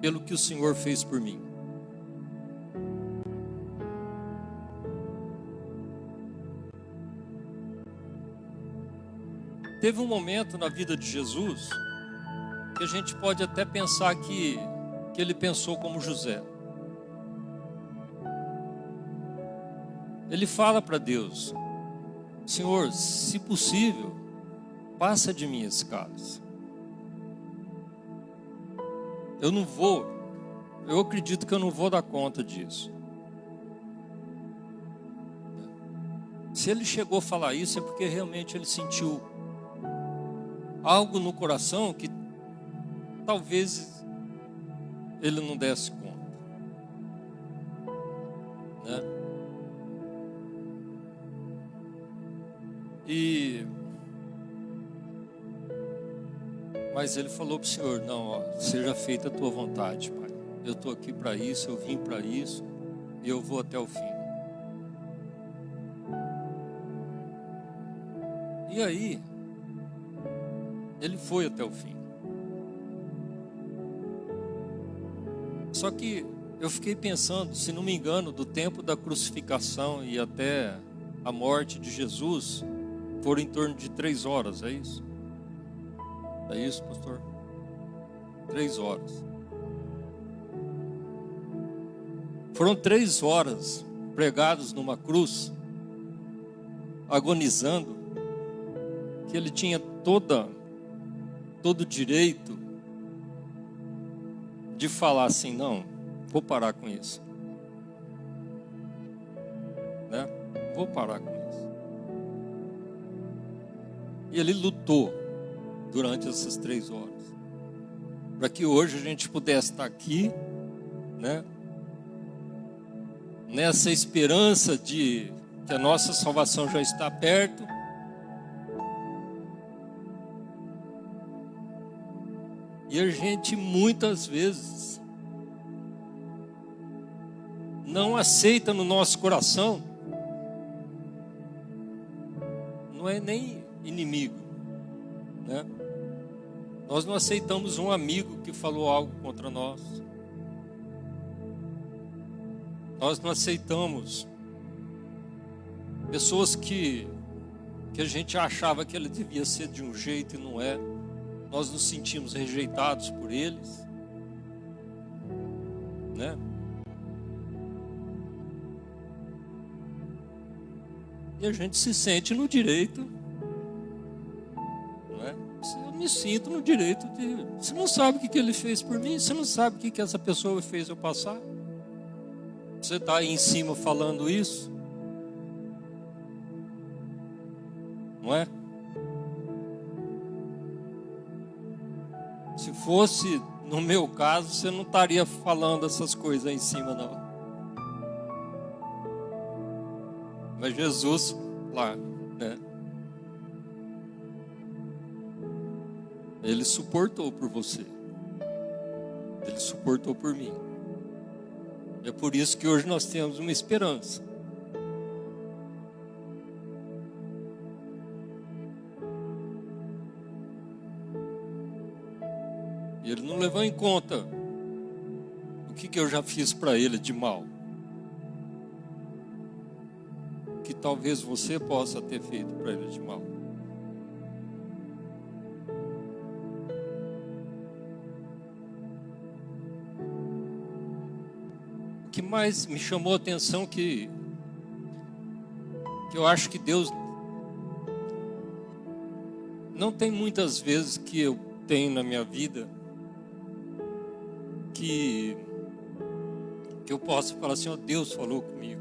pelo que o Senhor fez por mim. Teve um momento na vida de Jesus que a gente pode até pensar que ele pensou como José. Ele fala para Deus: Senhor, se possível, passa de mim esse cálice. Eu acredito que eu não vou dar conta disso. Se ele chegou a falar isso, é porque realmente ele sentiu algo no coração que talvez ele não desse conta, né? Mas ele falou para o Senhor: não, ó, seja feita a tua vontade, Pai. Eu estou aqui para isso, eu vim para isso e eu vou até o fim. E aí ele foi até o fim. Só que eu fiquei pensando, se não me engano, do tempo da crucificação e até a morte de Jesus, foram em torno de 3 horas, é isso? É isso, pastor? 3 horas. Foram 3 horas pregados numa cruz, agonizando, que ele tinha todo o direito de falar assim: não, vou parar com isso, né? Vou parar com isso. E ele lutou durante essas 3 horas, para que hoje a gente pudesse estar aqui, né? Nessa esperança de que a nossa salvação já está perto. E a gente muitas vezes não aceita no nosso coração, não é nem inimigo, né? Nós não aceitamos um amigo que falou algo contra nós. Nós não aceitamos pessoas que a gente achava que ele devia ser de um jeito e não é. Nós nos sentimos rejeitados por eles, né? E a gente se sente no direito, não é? Eu me sinto no direito de... Você não sabe o que ele fez por mim? Você não sabe o que essa pessoa fez eu passar? Você está aí em cima falando isso? Não é? Se fosse no meu caso, você não estaria falando essas coisas aí em cima, não. Mas Jesus, lá, né? Ele suportou por você. Ele suportou por mim. É por isso que hoje nós temos uma esperança. E ele não levou em conta o que eu já fiz para ele de mal. Que talvez você possa ter feito para ele de mal. O que mais me chamou a atenção que eu acho que Deus não tem muitas vezes que eu tenho na minha vida que eu possa falar assim, ó, Deus falou comigo.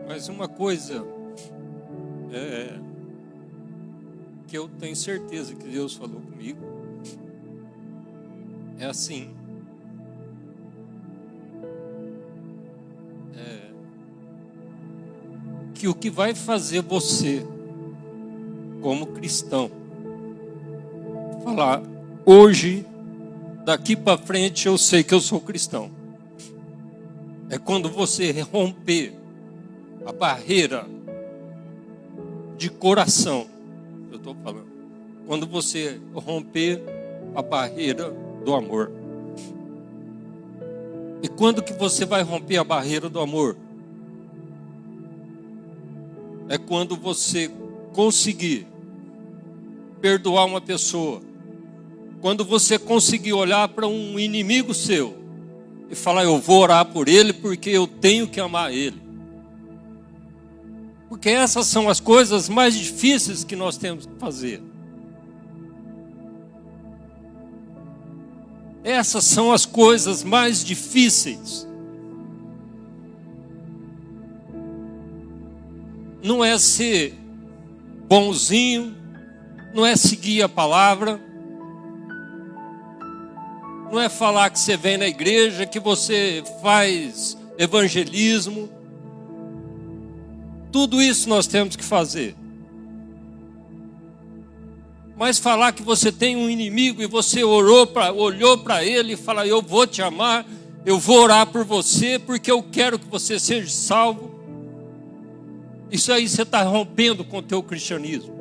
Mas uma coisa que eu tenho certeza que Deus falou comigo é assim. Que o que vai fazer você, como cristão, falar, hoje, daqui para frente eu sei que eu sou cristão, é quando você romper a barreira de coração, eu estou falando, quando você romper a barreira do amor. E quando que você vai romper a barreira do amor? É quando você conseguir perdoar uma pessoa, quando você conseguir olhar para um inimigo seu e falar, eu vou orar por ele porque eu tenho que amar ele. Porque essas são as coisas mais difíceis que nós temos que fazer. Essas são as coisas mais difíceis. Não é ser bonzinho, não é seguir a palavra, não é falar que você vem na igreja, que você faz evangelismo. Tudo isso nós temos que fazer. Mas falar que você tem um inimigo e você olhou para ele e falou, eu vou te amar, eu vou orar por você porque eu quero que você seja salvo. Isso aí você está rompendo com o teu cristianismo.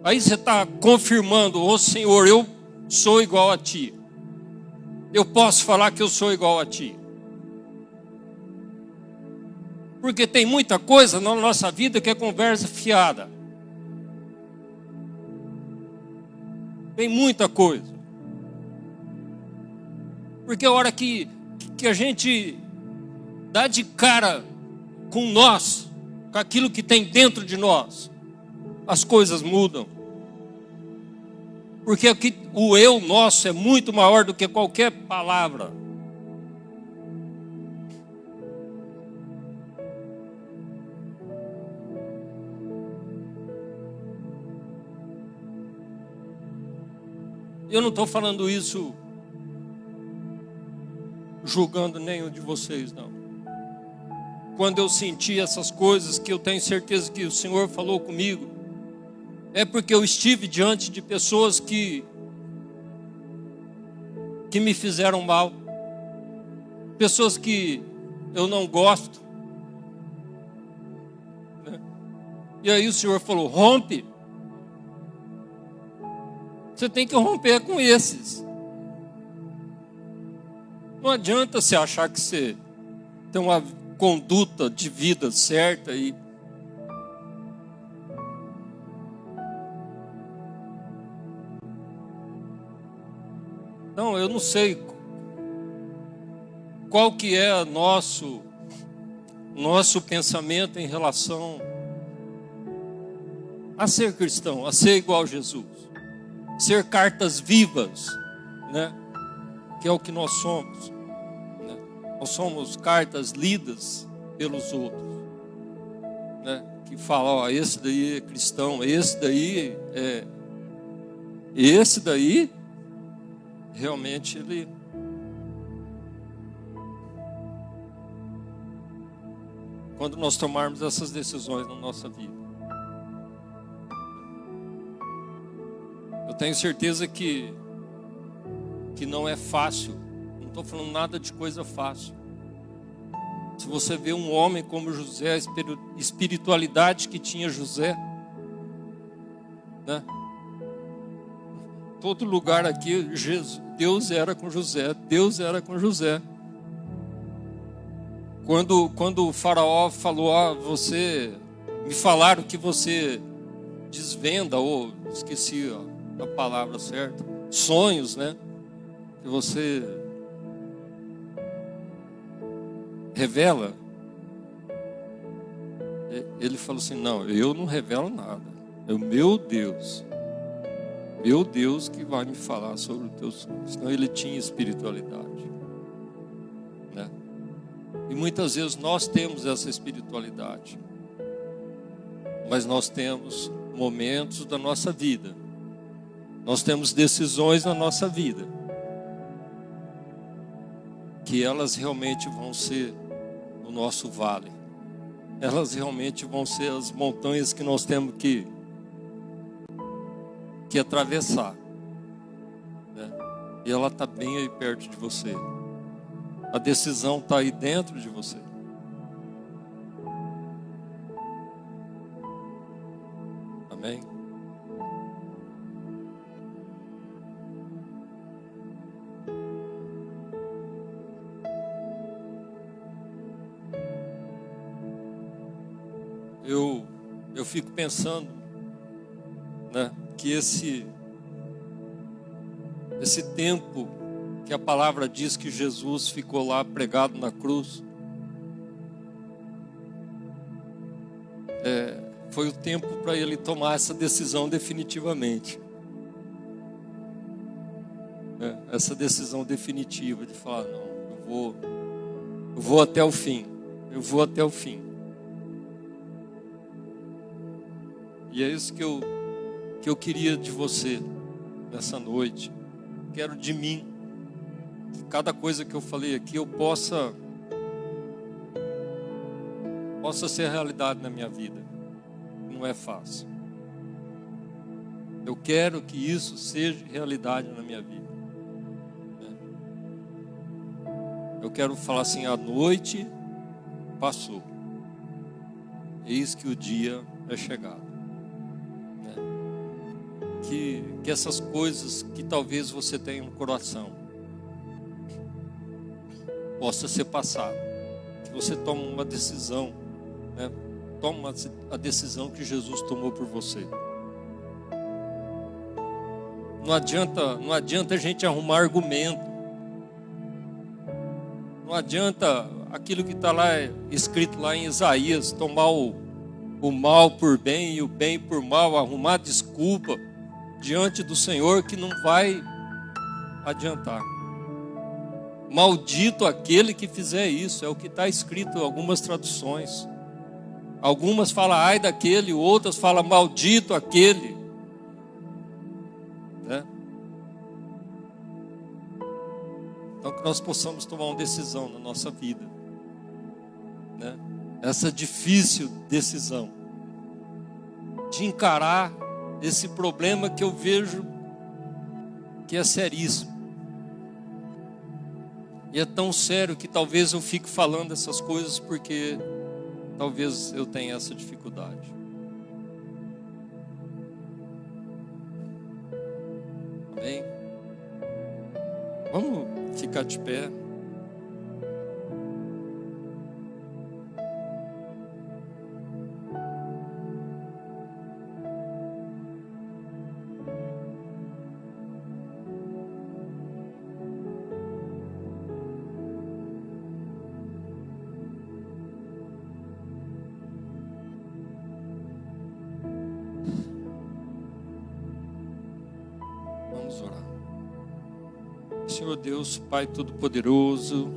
Aí você está confirmando, ô Senhor, eu sou igual a ti. Eu posso falar que eu sou igual a ti. Porque tem muita coisa na nossa vida que é conversa fiada. Tem muita coisa. Porque a hora que a gente dá de cara com nós, com aquilo que tem dentro de nós, as coisas mudam. Porque o eu nosso é muito maior do que qualquer palavra. Eu não estou falando isso julgando nenhum de vocês, não. Quando eu senti essas coisas, que eu tenho certeza que o Senhor falou comigo, é porque eu estive diante de pessoas que me fizeram mal, pessoas que eu não gosto, né? E aí o Senhor falou, rompe. Você tem que romper com esses. Não adianta você achar que você tem uma conduta de vida certa e não, eu não sei qual que é nosso pensamento em relação a ser cristão, a ser igual a Jesus, ser cartas vivas, né? Que é o que nós somos, né? Nós somos cartas lidas pelos outros, né? Que falam, ó, esse daí é cristão, esse daí realmente ele quando nós tomarmos essas decisões na nossa vida. tenho certeza que não é fácil. Não estou falando nada de coisa fácil. Se você vê um homem como José, a espiritualidade que tinha José, né? Todo lugar aqui, Deus era com José, Deus era com José. Quando o faraó falou, me falaram que você desvenda, ou esqueci a palavra certa, sonhos, né? Que você revela. Ele falou assim, não, eu não revelo nada. É o meu Deus que vai me falar sobre os teus sonhos. Então ele tinha espiritualidade, né? E muitas vezes nós temos essa espiritualidade, mas nós temos momentos da nossa vida, nós temos decisões na nossa vida, que elas realmente vão ser o nosso vale, elas realmente vão ser as montanhas que nós temos que atravessar, né? E ela está bem aí perto de você. A decisão está aí dentro de você. Amém? Eu fico pensando, né, que esse tempo que a palavra diz que Jesus ficou lá pregado na cruz, foi o tempo para ele tomar essa decisão definitivamente. Essa decisão definitiva de falar, não, eu vou até o fim, eu vou até o fim. E é isso que eu queria de você nessa noite. Quero de mim, que cada coisa que eu falei aqui eu possa ser realidade na minha vida. Não é fácil. Eu quero que isso seja realidade na minha vida. Eu quero falar assim, a noite passou, eis que o dia é chegado. Que essas coisas que talvez você tenha no coração possa ser passado, que você tome uma decisão, né? Toma a decisão que Jesus tomou por você. Não adianta a gente arrumar argumento, não adianta aquilo que está lá escrito lá em Isaías, tomar o mal por bem e o bem por mal, arrumar desculpa diante do Senhor, que não vai adiantar. Maldito aquele que fizer isso, é o que está escrito em algumas traduções. Algumas falam ai daquele, outras falam maldito aquele, né? Então que nós possamos tomar uma decisão na nossa vida, né? Essa difícil decisão de encarar esse problema que eu vejo que é seríssimo. E é tão sério que talvez eu fique falando essas coisas porque talvez eu tenha essa dificuldade. Amém? Vamos ficar de pé. Vamos orar. Senhor Deus, Pai Todo-Poderoso,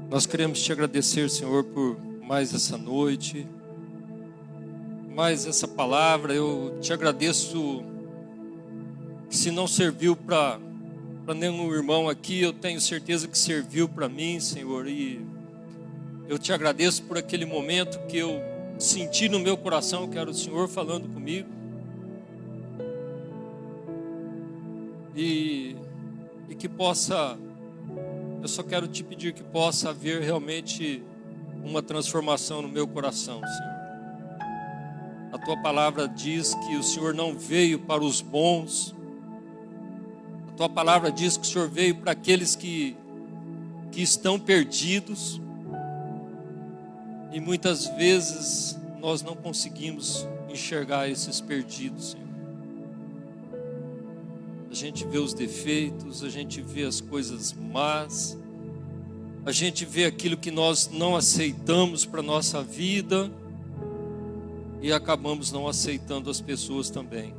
nós queremos te agradecer, Senhor, por mais essa noite, mais essa palavra. Eu te agradeço que se não serviu para nenhum irmão aqui, eu tenho certeza que serviu para mim, Senhor. E eu te agradeço por aquele momento que eu senti no meu coração que era o Senhor falando comigo. E que possa, eu só quero te pedir que possa haver realmente uma transformação no meu coração, Senhor. A tua palavra diz que o Senhor não veio para os bons. A tua palavra diz que o Senhor veio para aqueles que estão perdidos. E muitas vezes nós não conseguimos enxergar esses perdidos, Senhor. A gente vê os defeitos, a gente vê as coisas más, a gente vê aquilo que nós não aceitamos para a nossa vida e acabamos não aceitando as pessoas também.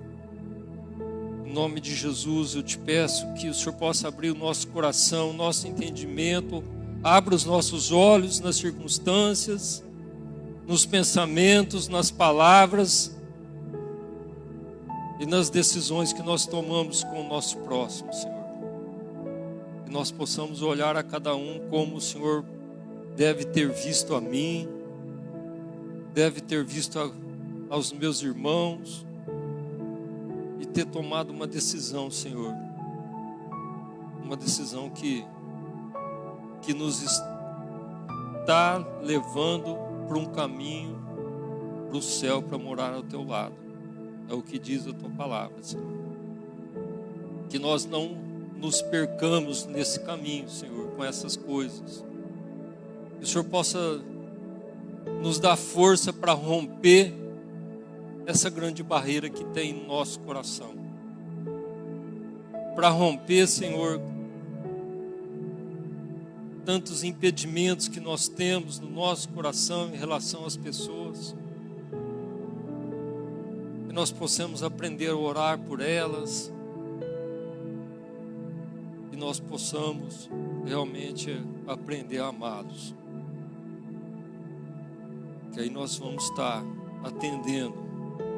Em nome de Jesus, eu te peço que o Senhor possa abrir o nosso coração, o nosso entendimento, abra os nossos olhos nas circunstâncias, nos pensamentos, nas palavras e nas decisões que nós tomamos com o nosso próximo, Senhor. Que nós possamos olhar a cada um como o Senhor deve ter visto a mim, deve ter visto aos meus irmãos e ter tomado uma decisão, Senhor. Uma decisão que nos está levando para um caminho, para o céu, para morar ao teu lado. É o que diz a tua palavra, Senhor. Que nós não nos percamos nesse caminho, Senhor, com essas coisas. Que o Senhor possa nos dar força para romper essa grande barreira que tem no nosso coração. Para romper, Senhor, tantos impedimentos que nós temos no nosso coração em relação às pessoas. Que nós possamos aprender a orar por elas. Que nós possamos realmente aprender a amá-los. Que aí nós vamos estar atendendo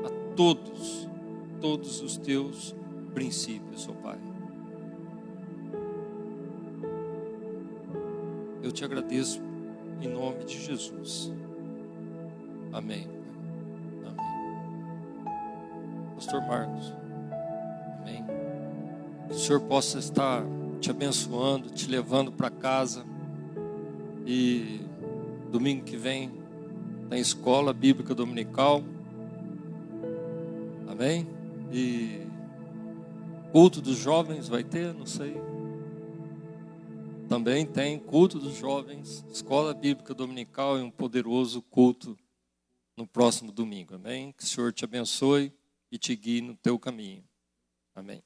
a todos os teus princípios, ó Pai. Eu te agradeço em nome de Jesus. Amém. Amém. Pastor Marcos. Amém. Que o Senhor possa estar te abençoando, te levando para casa. E domingo que vem tem escola bíblica dominical. Amém? E culto dos jovens vai ter, não sei. Também tem culto dos jovens, escola bíblica dominical e um poderoso culto no próximo domingo. Amém? Que o Senhor te abençoe e te guie no teu caminho. Amém.